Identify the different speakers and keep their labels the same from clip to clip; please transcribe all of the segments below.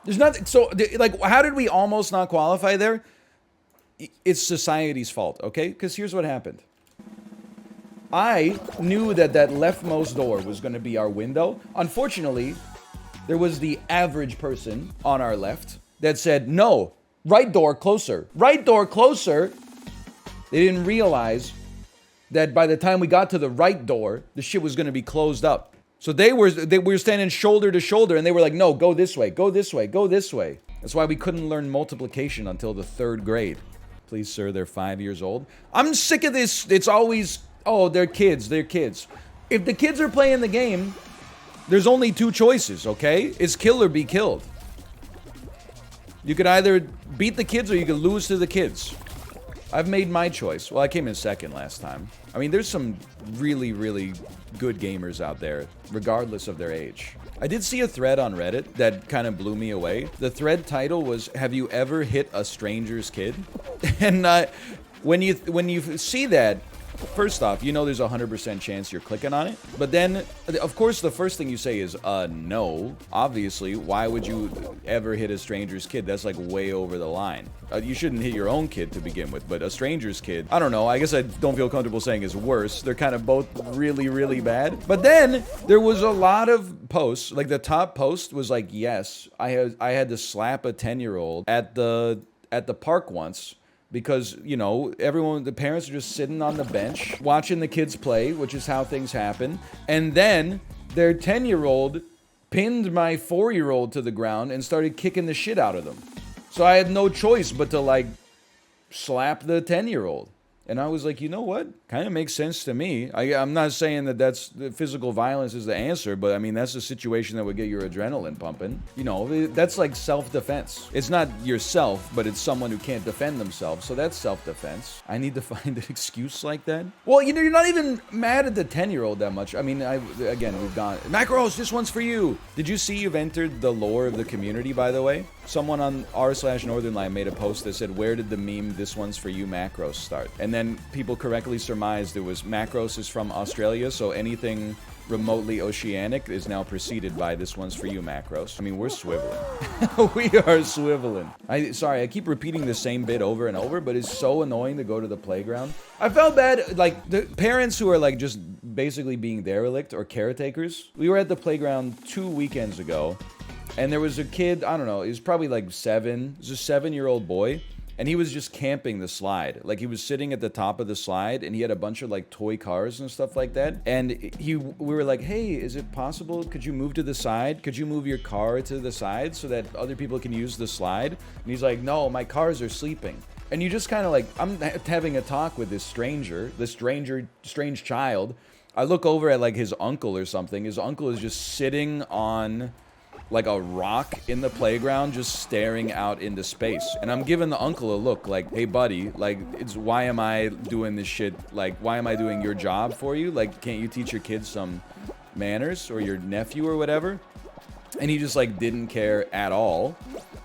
Speaker 1: There's nothing. So, like, how did we almost not qualify there? It's society's fault, okay? Because here's what happened. I knew that that leftmost door was going to be our window. Unfortunately, there was the average person on our left that said, no, right door closer. Right door closer. They didn't realize that by the time we got to the right door, the shit was going to be closed up. So they were standing shoulder to shoulder, and they were like, no, go this way, go this way, go this way. That's why we couldn't learn multiplication until the 3rd grade. Please, sir, they're 5 years old. I'm sick of this. It's always, oh, they're kids, they're kids. If the kids are playing the game, there's only 2 choices, okay? It's kill or be killed. You could either beat the kids or you could lose to the kids. I've made my choice. Well, I came in 2nd last time. I mean, there's some really, really good gamers out there, regardless of their age. I did see a thread on Reddit that kind of blew me away. The thread title was, "Have you ever hit a stranger's kid?" And when you see that, first off, you know there's a 100% chance you're clicking on it. But then, of course, the first thing you say is, no. Obviously, why would you ever hit a stranger's kid? That's like way over the line. You shouldn't hit your own kid to begin with, but a stranger's kid, I don't know. I guess I don't feel comfortable saying is worse. They're kind of both really, really bad. But then there was a lot of posts. Like the top post was like, yes, I had to slap a 10-year-old at the park once. Because, you know, the parents are just sitting on the bench, watching the kids play, which is how things happen. And then their 10-year-old pinned my 4-year-old to the ground and started kicking the shit out of them. So I had no choice but to, like, slap the 10-year-old. And I was like, you know what? Kind of makes sense to me. I'm not saying that physical violence is the answer, but I mean, that's a situation that would get your adrenaline pumping. You know, that's like self-defense. It's not yourself, but it's someone who can't defend themselves. So that's self-defense. I need to find an excuse like that. Well, you know, you're not even mad at the 10-year-old that much. I mean, again, we've gone, Macros, this one's for you. Did you see you've entered the lore of the community, by the way? Someone on r/northernlion made a post that said, where did the meme "this one's for you" Macros start? And then people correctly surmised it was Macros is from Australia, so anything remotely oceanic is now preceded by "this one's for you" Macros. I mean, we're swiveling. We are swiveling. Sorry, I keep repeating the same bit over and over, but it's so annoying to go to the playground. I felt bad, like, the parents who are, like, just basically being derelict or caretakers. We were at the playground 2 weekends ago, and there was a kid, I don't know, he was probably like 7. He was a 7-year-old boy. And he was just camping the slide. Like, he was sitting at the top of the slide, and he had a bunch of, like, toy cars and stuff like that. And we were like, hey, is it possible? Could you move to the side? Could you move your car to the side so that other people can use the slide? And he's like, no, my cars are sleeping. And you just kind of like, I'm having a talk with this strange child. I look over at, like, his uncle or something. His uncle is just sitting on like a rock in the playground, just staring out into space. And I'm giving the uncle a look like, hey buddy, like, why am I doing this shit? Like, why am I doing your job for you? Like, can't you teach your kids some manners, or your nephew or whatever? And he just, like, didn't care at all.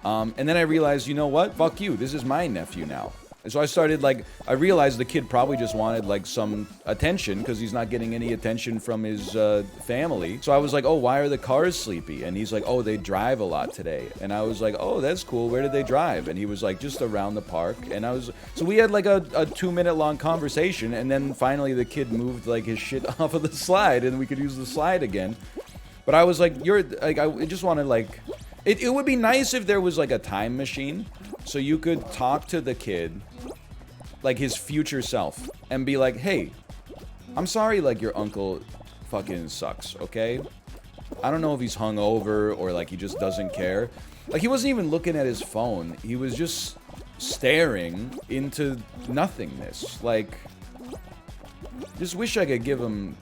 Speaker 1: And then I realized, you know what? Fuck you. This is my nephew now. And so I started, like, I realized the kid probably just wanted, like, some attention because he's not getting any attention from his family. So I was like, oh, why are the cars sleepy? And he's like, oh, they drive a lot today. And I was like, oh, that's cool. Where did they drive? And he was like, just around the park. And so we had, like, a 2-minute long conversation. And then finally the kid moved, like, his shit off of the slide and we could use the slide again. But I was like, I just wanted, like, it would be nice if there was, like, a time machine so you could talk to the kid, like, his future self, and be like, hey, I'm sorry, like, your uncle fucking sucks, okay? I don't know if he's hungover or, like, he just doesn't care. Like, he wasn't even looking at his phone. He was just staring into nothingness. Like, just wish I could give him,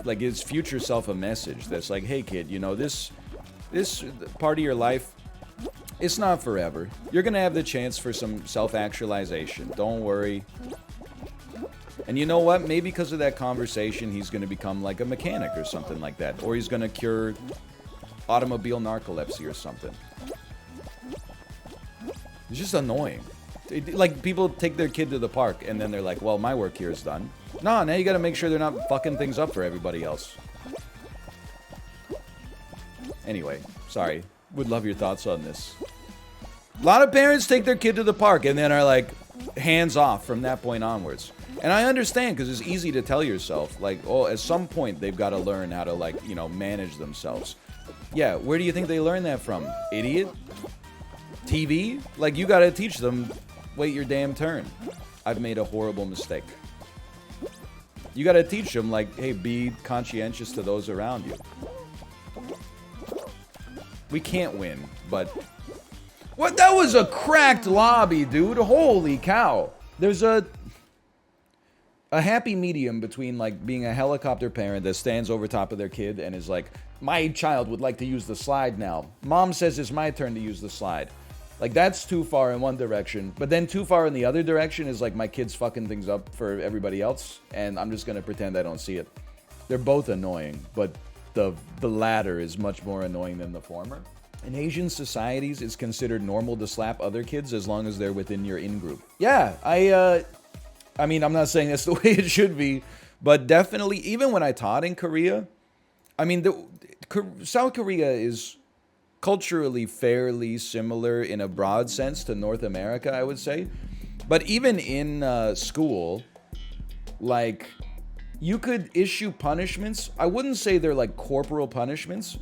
Speaker 1: like, his future self a message that's like, hey, kid, you know, this part of your life, it's not forever. You're gonna have the chance for some self-actualization. Don't worry. And you know what? Maybe because of that conversation, he's gonna become like a mechanic or something like that. Or he's gonna cure automobile narcolepsy or something. It's just annoying. Like, people take their kid to the park and then they're like, well, my work here is done. No, now you gotta make sure they're not fucking things up for everybody else. Anyway, sorry. would love your thoughts on this. A lot of parents take their kid to the park and then are like hands off from that point onwards. And I understand, because it's easy to tell yourself, like, oh, at some point they've got to learn how to, like, you know, manage themselves. Yeah, where do you think they learn that from? Idiot? TV? Like, you got to teach them, wait your damn turn. I've made a horrible mistake. You got to teach them, like, hey, be conscientious to those around you. We can't win, but... What? That was a cracked lobby, dude. Holy cow. There's a happy medium between, like, being a helicopter parent that stands over top of their kid and is like, my child would like to use the slide now. Mom says it's my turn to use the slide. Like, that's too far in one direction. But then too far in the other direction is, like, my kid's fucking things up for everybody else, and I'm just going to pretend I don't see it. They're both annoying, but the latter is much more annoying than the former. In Asian societies, it's considered normal to slap other kids as long as they're within your in-group. Yeah, I mean, I'm not saying that's the way it should be, but definitely, even when I taught in Korea, I mean, South Korea is culturally fairly similar in a broad sense to North America, I would say. But even in school, like, you could issue punishments. I wouldn't say they're like corporal punishments,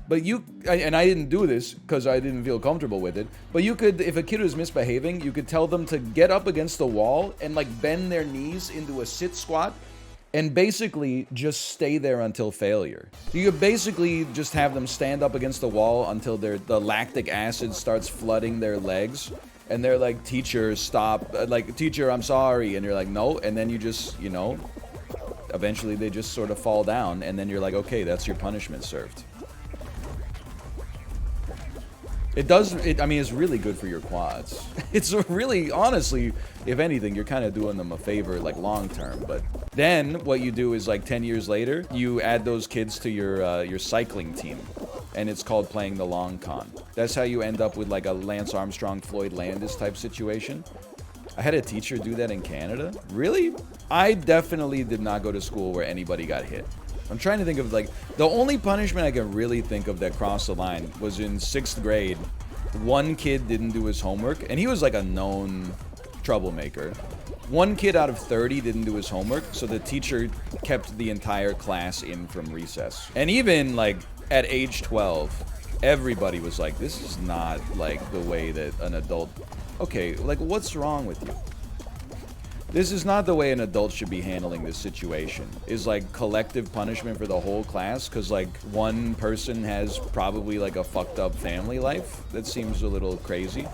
Speaker 1: but and I didn't do this because I didn't feel comfortable with it, but you could, if a kid was misbehaving, you could tell them to get up against the wall and, like, bend their knees into a sit squat and basically just stay there until failure. You could basically just have them stand up against the wall until the lactic acid starts flooding their legs, and they're like, teacher, stop, like, teacher, I'm sorry, and you're like, no, and then you just, you know, eventually they just sort of fall down, and then you're like, okay, that's your punishment served. I mean, it's really good for your quads. It's really, honestly, if anything, you're kind of doing them a favor, like, long term. But then what you do is, like, 10 years later, you add those kids to your cycling team, and it's called playing the long con. That's how you end up with, like, a Lance Armstrong, Floyd Landis type situation. I had a teacher do that in Canada. Really? I definitely did not go to school where anybody got hit. I'm trying to think of, like, the only punishment I can really think of that crossed the line was in 6th grade. One kid didn't do his homework, and he was, like, a known troublemaker. One kid out of 30 didn't do his homework, so the teacher kept the entire class in from recess. And even, like, at age 12, everybody was like, this is not, like, the way that an adult... Okay, like, what's wrong with you? This is not the way an adult should be handling this situation. Is, like, collective punishment for the whole class because, like, one person has probably, like, a fucked up family life? That seems a little crazy.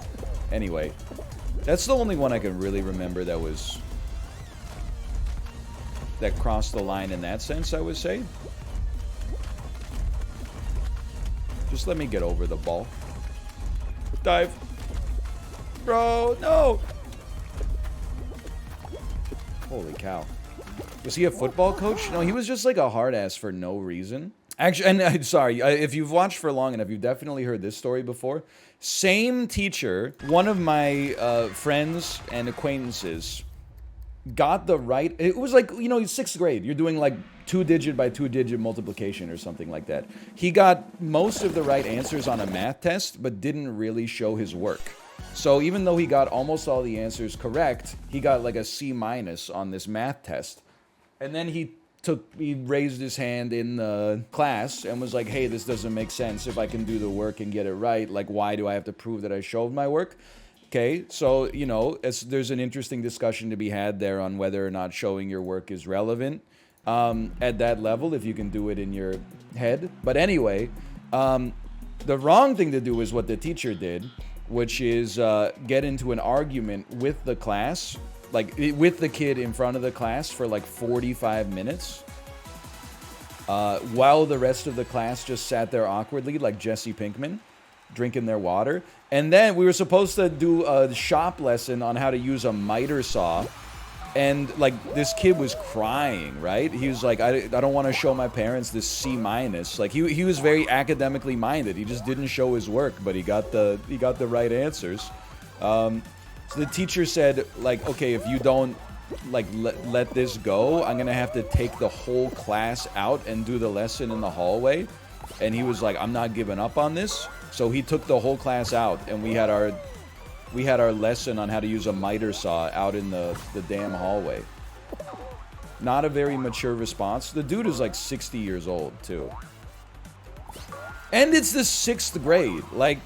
Speaker 1: Anyway, that's the only one I can really remember that crossed the line in that sense, I would say. Just let me get over the ball. Dive. Bro, no! Holy cow. Was he a football coach? No, he was just, like, a hard ass for no reason. Actually, and I'm sorry, if you've watched for long enough, you've definitely heard this story before. Same teacher, one of my friends and acquaintances got the right... It was like, you know, 6th grade. You're doing, like, 2-digit by 2-digit multiplication or something like that. He got most of the right answers on a math test, but didn't really show his work. So even though he got almost all the answers correct, he got like a C- on this math test. And then he raised his hand in the class and was like, hey, this doesn't make sense. If I can do the work and get it right, like, why do I have to prove that I showed my work? Okay, so, you know, there's an interesting discussion to be had there on whether or not showing your work is relevant at that level, if you can do it in your head. But anyway, the wrong thing to do is what the teacher did, which is get into an argument with the class, like with the kid in front of the class for like 45 minutes, while the rest of the class just sat there awkwardly like Jesse Pinkman, drinking their water. And then we were supposed to do a shop lesson on how to use a miter saw. And, like, this kid was crying, right? He was like, I don't want to show my parents this C-. Like, he was very academically minded. He just didn't show his work, but he got the right answers. So the teacher said, like, okay, if you don't, like, let this go, I'm going to have to take the whole class out and do the lesson in the hallway. And he was like, I'm not giving up on this. So he took the whole class out, and we had our lesson on how to use a miter saw out in the damn hallway. Not a very mature response. The dude is like 60 years old, too. And it's the 6th grade. Like,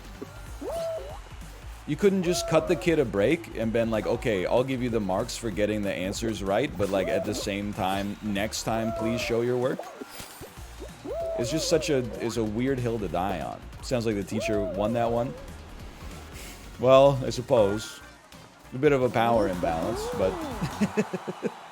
Speaker 1: you couldn't just cut the kid a break and been like, okay, I'll give you the marks for getting the answers right, but like at the same time, next time, please show your work. It's just it's a weird hill to die on. Sounds like the teacher won that one. Well, I suppose. A bit of a power imbalance, but